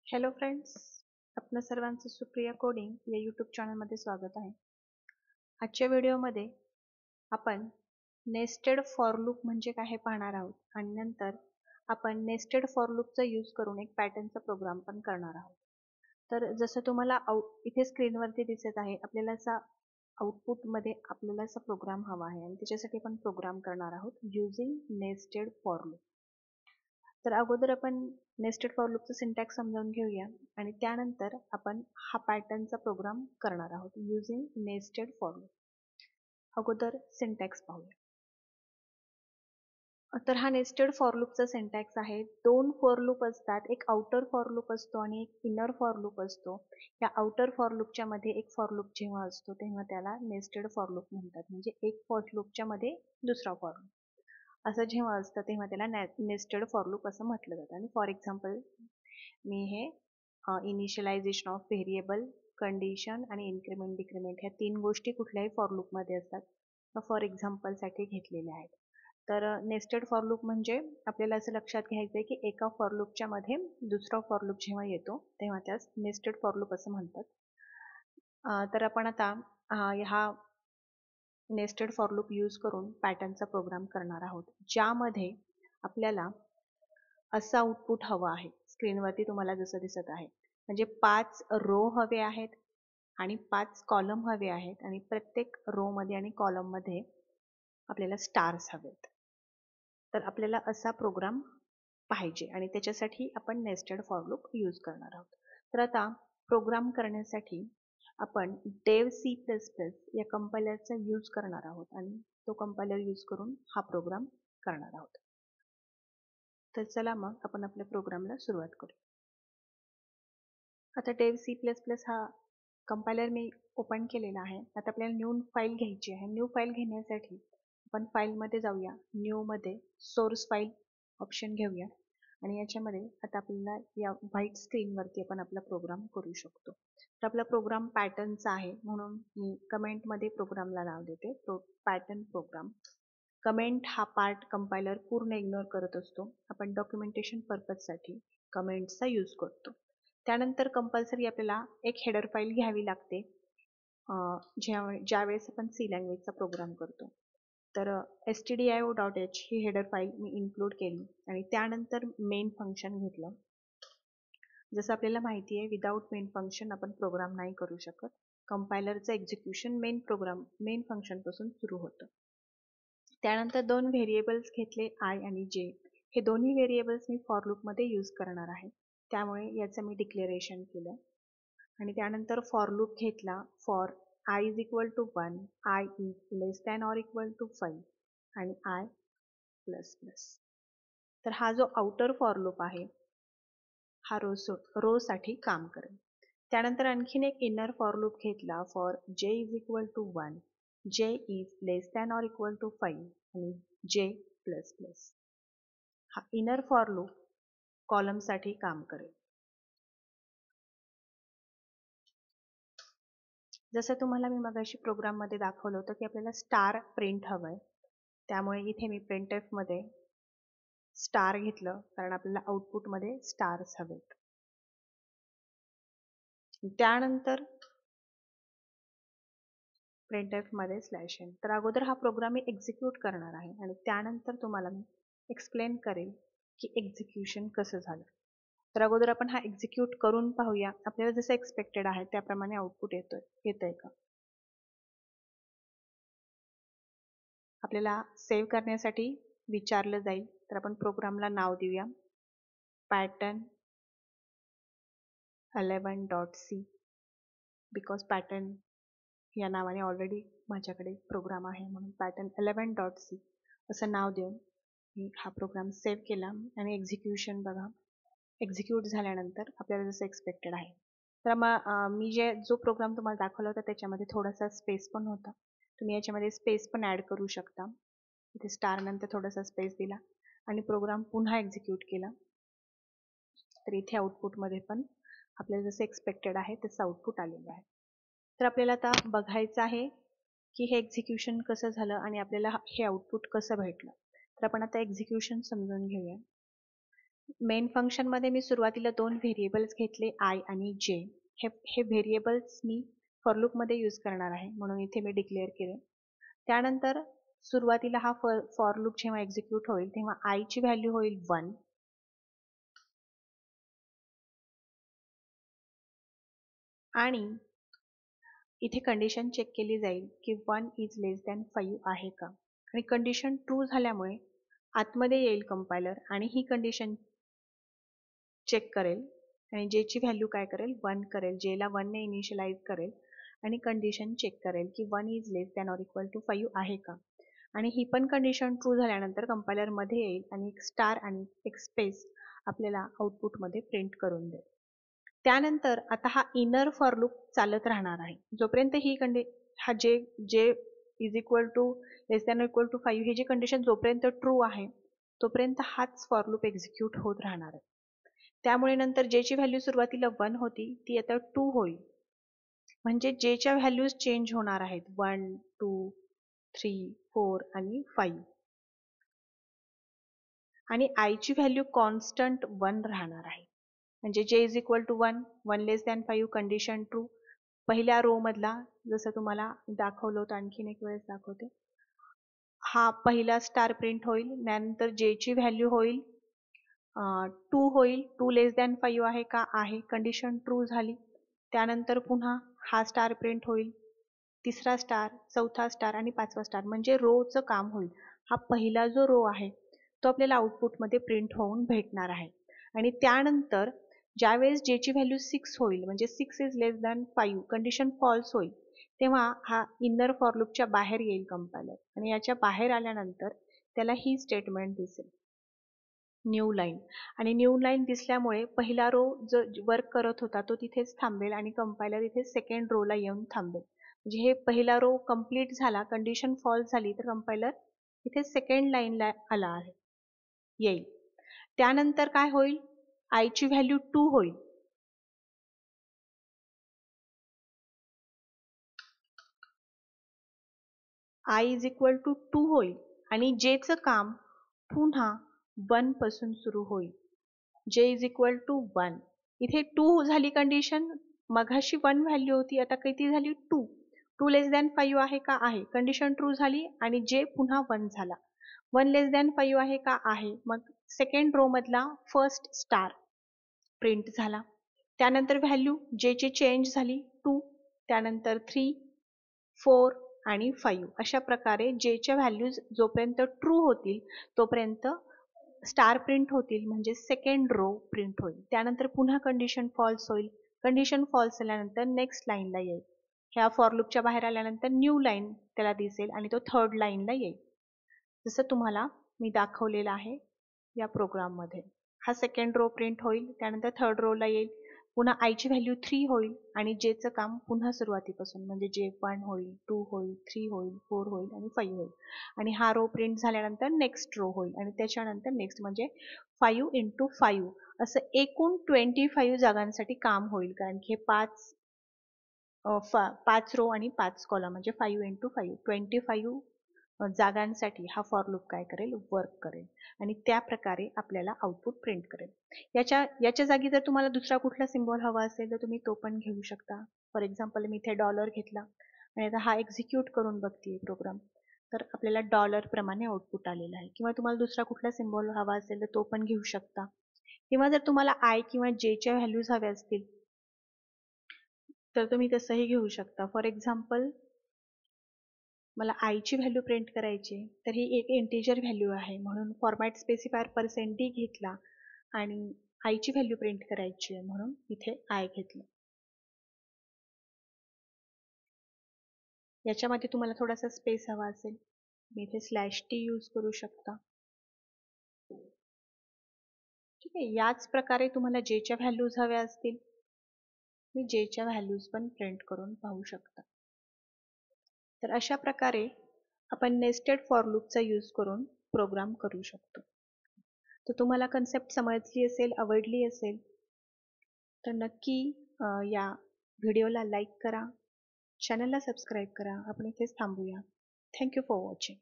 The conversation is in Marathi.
हॅलो फ्रेंड्स, आपणा सर्वांचं सुप्रिया कोडिंग या यूट्यूब चॅनलमध्ये स्वागत आहे. आजच्या व्हिडिओमध्ये आपण नेस्टेड फॉर लूप म्हणजे काय हे पाहणार आहोत आणि नंतर आपण नेस्टेड फॉर लूपचा यूज करून एक पॅटर्नचा प्रोग्राम पण करणार आहोत. तर जसं तुम्हाला इथे स्क्रीनवरती दिसत आहे, आपल्याला असा आउटपुटमध्ये आपल्याला असा प्रोग्राम हवा आहे आणि त्याच्यासाठी आपण प्रोग्राम करणार आहोत युजिंग नेस्टेड फॉर लूप. तर अगोदर आपण नेस्टेड फॉर लूपचं सिंटॅक्स समजावून घेऊया आणि त्यानंतर आपण हा पॅटर्नचा प्रोग्राम करणार आहोत युजिंग नेस्टेड फॉर लूप. अगोदर सिंटॅक्स पाहूया. तर हा नेस्टेड फॉर लूपचा सिंटॅक्स आहे. दोन फॉर लूप असतात, एक आउटर फॉर लूप असतो आणि एक इनर फॉर लूप असतो. या आउटर फॉर लूपच्या मध्ये एक फॉर लूप जेव्हा असतो तेव्हा त्याला नेस्टेड फॉर लूप म्हणतात. म्हणजे एक फॉर लूपच्या मध्ये दुसरा फॉर लूप असं जेव्हा असतं तेव्हा त्याला नेस्टेड फॉर लूप असं म्हटलं जातं. आणि फॉर एक्झाम्पल मी हे इनिशियलायझेशन ऑफ व्हेरिएबल, कंडिशन आणि इन्क्रिमेंट डिक्रिमेंट ह्या तीन गोष्टी कुठल्याही फॉर लूपमध्ये असतात फॉर एक्झाम्पलसाठी घेतलेल्या आहेत. तर नेस्टेड फॉर लूप म्हणजे आपल्याला असं लक्षात घ्यायचं आहे की एका फॉर लूपच्या मध्ये दुसरा फॉर लूप जेव्हा येतो तेव्हा त्यास नेस्टेड फॉर लूप असं म्हणतात. तर आपण आता हा नेस्टेड फॉर लूप यूज करून पॅटर्नचा प्रोग्राम करणार आहोत, ज्यामध्ये आपल्याला असं आउटपुट हवं आहे. स्क्रीनवरती तुम्हाला जसं दिसत आहे, म्हणजे 5 रो हवे आहेत आणि 5 कॉलम हवे आहेत आणि प्रत्येक रो मध्ये आणि कॉलम मध्ये आपल्याला स्टार्स हवेत. तर आपल्याला असा प्रोग्राम पाहिजे आणि त्याच्यासाठी आपण नेस्टेड फॉर लूप यूज करणार आहोत. तर आता प्रोग्राम करण्यासाठी आपण डेव सी प्लस प्लस या कंपायलरचा यूज करणार आहोत आणि तो कंपायलर यूज करून हा प्रोग्राम करणार आहोत. तर चला मग आपण आपल्या प्रोग्रामला सुरुवात करू. आता डेव सी प्लस प्लस हा कंपायलर मी ओपन केलेला आहे. आता आपल्याला न्यू फाईल घ्यायची आहे. न्यू फाईल घेण्यासाठी आपण फाईलमध्ये जाऊया. न्यू मध्ये सोर्स फाईल ऑप्शन घेऊया आणि याच्यामध्ये आता आपल्याला या व्हाईट स्क्रीनवरती आपण आपला प्रोग्राम करू शकतो. तर आपला प्रोग्राम पॅटर्नचा आहे म्हणून मी कमेंटमध्ये प्रोग्रामला नाव देते पॅटर्न प्रोग्राम. कमेंट हा पार्ट कंपायलर पूर्ण इग्नोर करत असतो. आपण डॉक्युमेंटेशन पर्पजसाठी कमेंट्सचा यूज करतो. त्यानंतर कंपल्सरी आपल्याला एक हेडर फाईल घ्यावी लागते ज्यावेळेस आपण सी लँग्वेजचा प्रोग्राम करतो. तर stdio.h ही हेडर फाईल मी इन्क्लूड केली आणि त्यानंतर मेन फंक्शन घेतलं. जसं आपल्याला माहिती आहे, विदाऊट मेन फंक्शन आपण प्रोग्राम नाही करू शकत. कंपायलरचं एक्झिक्युशन मेन फंक्शन पासून सुरू होतं. त्यानंतर दोन व्हेरिएबल्स घेतले आय आणि जे. हे दोन्ही व्हेरिएबल्स मी फॉर लूपमध्ये यूज करणार आहे, त्यामुळे याचं मी डिक्लेरेशन केलं. आणि त्यानंतर फॉर लूप घेतला. For i is equal to 1, i is less than or equal to 5 आणि i प्लस प्लस. तर हा जो आउटर फॉर लूप आहे हा रो साठी काम करेल. त्यानंतर आणखीन एक इनर फॉर लूप घेतला. फॉर j is equal to 1, j is less than or equal to 5 आणि j प्लस प्लस. हा इनर फॉर लूप कॉलम साठी काम करेल. जसं तुम्हाला मी मगाशी प्रोग्राममध्ये दाखवलं होतं की आपल्याला स्टार प्रिंट हवंय, त्यामुळे इथे मी प्रिंटएफ मध्ये स्टार घेतलं कारण आपल्याला आउटपुटमध्ये स्टार्स हवेत. त्यानंतर प्रिंटएफ मध्ये /n. तर अगोदर हा प्रोग्राम मी एक्झिक्यूट करणार आहे आणि त्यानंतर तुम्हाला मी एक्सप्लेन करेल की एक्झिक्युशन कसं झालं. तर अगोदर आपण हा एक्झिक्यूट करून पाहूया. आपल्याला जसं एक्सपेक्टेड आहे त्याप्रमाणे आउटपुट येतंय का. आपल्याला सेव्ह करण्यासाठी विचारलं जाईल, तर आपण प्रोग्रामला नाव देऊया pattern 11.c. बिकॉज पॅटर्न या नावाने ऑलरेडी माझ्याकडे प्रोग्राम आहे म्हणून pattern 11.c असं नाव देऊन मी हा प्रोग्राम सेव्ह केला आणि एक्झिक्युशन बघा. एक्झिक्यूट झाल्यानंतर आपल्याला जसं एक्सपेक्टेड आहे. तर मी जो प्रोग्राम तुम्हाला दाखवला होता त्याच्यामध्ये थोडासा स्पेस पण होता. तुम्ही याच्यामध्ये स्पेस पण ॲड करू शकता. इथे स्टार नंतर थोडासा स्पेस दिला आणि प्रोग्राम पुन्हा एक्झिक्यूट केला. तर इथे आउटपुटमध्ये पण आपल्याला जसं एक्सपेक्टेड आहे तसं आउटपुट आलेलं आहे. तर आपल्याला आता बघायचं आहे की हे एक्झिक्युशन कसं झालं आणि आपल्याला हे आउटपुट कसं भेटलं. तर आपण आता एक्झिक्युशन समजून घेऊया. मेन फंक्शनमध्ये मी सुरुवातीला दोन व्हेरिएबल्स घेतले आय आणि जे. हे व्हेरिएबल्स मी फॉर लूपमध्ये यूज करणार आहे म्हणून इथे मी डिक्लेअर केले. त्यानंतर सुरुवातीला हा फॉर लूप जेव्हा एक्झिक्यूट होईल तेव्हा आय ची व्हॅल्यू होईल 1 आणि इथे कंडिशन चेक केली जाईल की 1 इज लेस दॅन 5 आहे का, आणि कंडिशन ट्रू झाल्यामुळे आतमध्ये येईल कंपायलर आणि ही कंडिशन चेक करेल आणि जे ची व्हॅल्यू काय करेल 1 करेल, जेला 1 ने इनिशियलाइज करेल आणि कंडिशन चेक करेल की 1 is less than or equal to 5 आहे का, आणि ही पण कंडिशन ट्रू झाल्यानंतर कंपायलर मध्ये येईल आणि एक स्टार आणि एक स्पेस आपल्याला आउटपुटमध्ये प्रिंट करून देईल. त्यानंतर आता हा इनर फॉर लूप चालत राहणार आहे जोपर्यंत ही हा j is equal to less than equal to 5 ही जी कंडिशन जोपर्यंत ट्रू आहे तोपर्यंत हाच फॉर लूप एक्झिक्यूट होत राहणार आहे. त्यामुळे नंतर जे ची व्हॅल्यू सुरुवातीला 1 होती ती आता 2 होईल, म्हणजे जे च्या व्हॅल्यूज चेंज होणार आहेत 1, 2, 3, 4 आणि 5, आणि आय ची व्हॅल्यू कॉन्स्टंट 1 राहणार आहे. म्हणजे j is equal to 1, 1 less than 5 condition true. पहिल्या रो मधला जसं तुम्हाला दाखवलं होतं, आणखीन एक वेळेस दाखवते, हा पहिला स्टार प्रिंट होईल. त्यानंतर जे ची व्हॅल्यू होईल 2 होईल, 2 लेस दॅन 5 आहे का, आहे, कंडिशन ट्रू झाली. त्यानंतर पुन्हा हा स्टार प्रिंट होईल, तिसरा स्टार, चौथा स्टार आणि पाचवा स्टार, म्हणजे रोचं काम होईल. हा पहिला जो रो आहे तो आपल्याला आउटपुटमध्ये प्रिंट होऊन भेटणार आहे. आणि त्यानंतर ज्यावेळेस जे ची व्हॅल्यू 6 होईल, म्हणजे 6 is less than 5 condition false होईल, तेव्हा हा इनर फॉर लूपच्या बाहेर येईल कंपायलर, आणि याच्या बाहेर आल्यानंतर त्याला ही स्टेटमेंट दिसेल न्यू लाईन, आणि न्यू लाईन दिसल्यामुळे पहिला रो जो वर्क करत होता तो तिथेच थांबेल आणि कंपायलर इथे सेकंड रोला येऊन थांबेल. म्हणजे हे पहिला रो कंप्लीट झाला, कंडिशन फॉल्स झाली तर कंपायलर इथे सेकंड लाईनला आला आहे, येईल. त्यानंतर काय होईल, आय ची व्हॅल्यू 2 होईल, आय इज इक्वल टू 2 होईल आणि जेचं काम पुन्हा 1 पासून सुरू होईल. जे इज इक्वल टू 1, इथे 2 झाली कंडिशन, मघाशी 1 व्हॅल्यू होती, आता किती झाली 2. 2 लेस दॅन 5 आहे का, आहे, कंडिशन ट्रू झाली आणि जे पुन्हा 1 झाला. 1 लेस दॅन 5 आहे का, आहे, मग सेकंड रो मधला फर्स्ट स्टार प्रिंट झाला. त्यानंतर व्हॅल्यू जे ची चेंज झाली 2, त्यानंतर 3, 4 आणि 5, अशा प्रकारे जे च्या व्हॅल्यूज जोपर्यंत ट्रू होतील तोपर्यंत स्टार प्रिंट होतील, म्हणजे सेकंड रो प्रिंट होईल. त्यानंतर पुन्हा कंडिशन फॉल्स होईल, कंडिशन फॉल्स झाल्यानंतर नेक्स्ट लाईनला येईल. ह्या फॉर लूपच्या बाहेर आल्यानंतर न्यू लाईन त्याला दिसेल आणि तो थर्ड लाईनला येईल, जसं तुम्हाला मी दाखवलेलं आहे या प्रोग्राममध्ये. हा सेकंड रो प्रिंट होईल, त्यानंतर थर्ड रोला येईल, पुन्हा आयची व्हॅल्यू 3 होईल आणि जेचं काम पुन्हा सुरुवातीपासून, म्हणजे जे 1 होईल, 2 होईल, 3 होईल, 4 होईल आणि 5 होईल, आणि हा रो प्रिंट झाल्यानंतर नेक्स्ट रो होईल आणि त्याच्यानंतर नेक्स्ट, म्हणजे 5 इंटू 5 असं एकूण 25 जागांसाठी काम होईल, कारण की हे 5 रो आणि 5 कॉलम, म्हणजे 5 इंटू 5 25 जागांसाठी हा फॉर लूप काय करेल, वर्क करेल आणि त्या प्रकारे आपल्याला आउटपुट प्रिंट करेल. याच्या जागी जर तुम्हाला दुसरा कुठला सिम्बॉल हवा असेल तर तुम्ही तो पण घेऊ शकता. फॉर एक्झाम्पल मी इथे डॉलर घेतला आणि आता हा एक्झिक्यूट करून बघते प्रोग्राम, तर आपल्याला डॉलर प्रमाणे आउटपुट आलेलं आहे. किंवा तुम्हाला दुसरा कुठला सिम्बॉल हवा असेल तर तो पण घेऊ शकता. किंवा जर तुम्हाला आय किंवा जे च्या व्हॅल्यूज हव्या असतील तर तुम्ही तसंही घेऊ शकता. फॉर एक्झाम्पल मला आयची व्हॅल्यू प्रिंट करायची, तर ही एक इंटिजर व्हॅल्यू आहे म्हणून फॉर्मॅट स्पेसिफायर %d घेतला आणि आयची व्हॅल्यू प्रिंट करायची आहे म्हणून इथे आय घेतलं. याच्यामध्ये तुम्हाला थोडासा स्पेस हवा असेल, मी इथे /t यूज करू शकता. ठीक आहे, याच प्रकारे तुम्हाला जेच्या व्हॅल्यूज हव्या असतील मी जेच्या व्हॅल्यूज पण प्रिंट करून पाहू शकता. तर अशा प्रकारे आपण नेस्टेड फॉर लूपचा यूज करून प्रोग्राम करू शकतो. तर तुम्हाला कन्सेप्ट समजली असेल, आवडली असेल तर नक्की या व्हिडिओला लाईक करा, चॅनलला सबस्क्राईब करा. आपण इथेच थांबूया. Thank you for watching.